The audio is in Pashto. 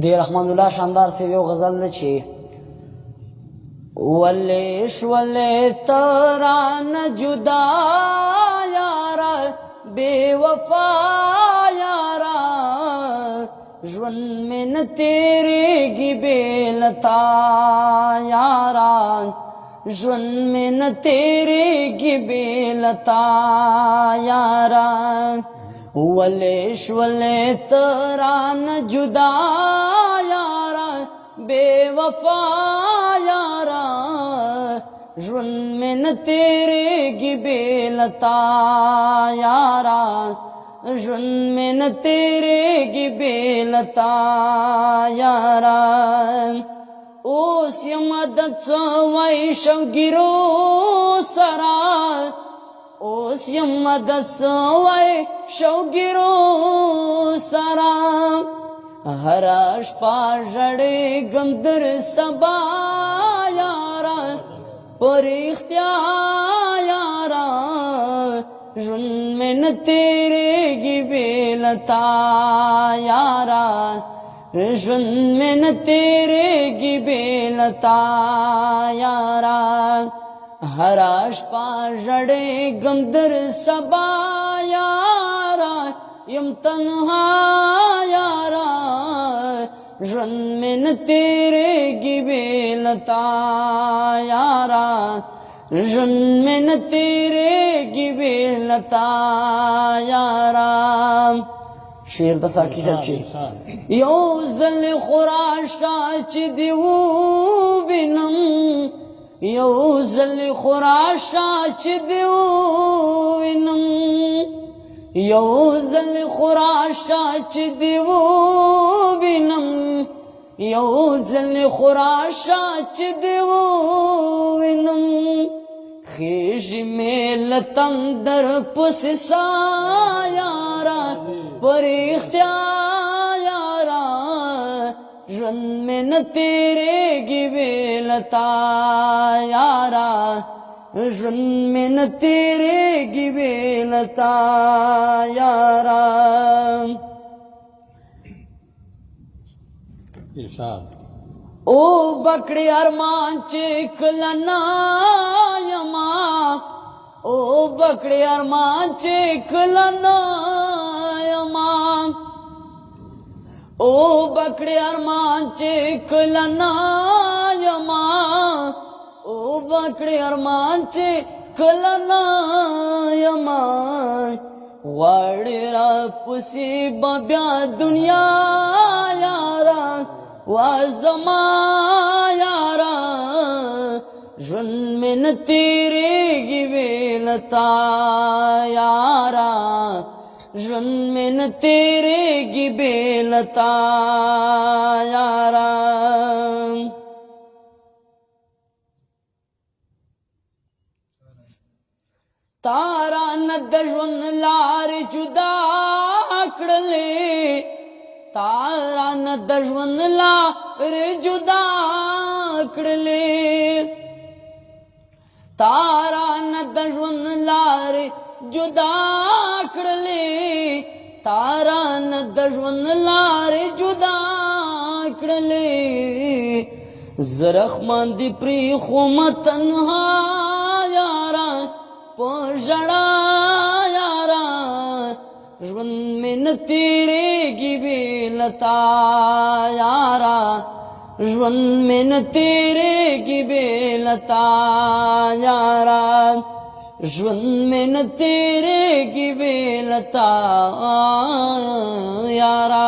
دی رحمان الله شاندار سے یو غزل ده چې ولی شولی تران جدا یارا بے وفا یارا ژوند میں نہ تیرے گی بے لتا یارا ژوند میں نہ تیرے گی بے لتا یارا ولی شولی تران جدا یارا بے وفا یارا ژوند میں نہ تیرے گی بے لتا یارا ژوند میں نہ تیرے گی بے لتا یارا اوس یم د څوای شوګیرو سرا اوس یم د څوای شوګیرو سرا هر شپه ژړېږم در سبا یارا پر اختیا یارا ژوند میں نہ تیرے گی بے لتا یارا ژوند میں نہ تیرے گی بے لتا یارا ہر شپه ژړېږم در سبا یارا یم تنہا یارا ژوند میں نہ تیرے گی بے لتا یارا ژوند میں نہ تیرے گی بے لتا یارا شعر د ساقي صاحب چې یو ځل خوراشا چې دی ووینم یو ځل خوراشا چې دی ووینم یو ځل خوراشا چې دی ووینم یو ځل خوراشا چې دی ووینم خیژي مې له تندر پسې سا یارا پر اختیا یارا ژوند میں نہ تیرے گی بے لتا یارا ژوند میں نہ تیرے گی بے لتا یارا او بکڑی ارمان چې کله نایما او بکڑی ارمان چې کله نایما او بکڑی ارمان چې کله نایما او بکڑی ارمان چې کله نایما غواړي را پسې به بیا دنیا یارا وازما یارا ژوند میں نہ تیرے گی بے لتا یارا ژوند میں نہ تیرے گی بے لتا یارا تارا نہ د ژوند لارې جدا کړلې تارا نہ د ژوند لارې جدا کړلې تارا نہ د ژوند لارې جدا کړلې تارا نہ د ژوند لارې جدا کړلې زرخمان دی پرېښوم تنها یارا په ژړا یارا ژوند میں نہ تیرے بے لتا یارا ژوند میں نہ تیرے بے لتا یارا ژوند میں نہ تیرے بے لتا یارا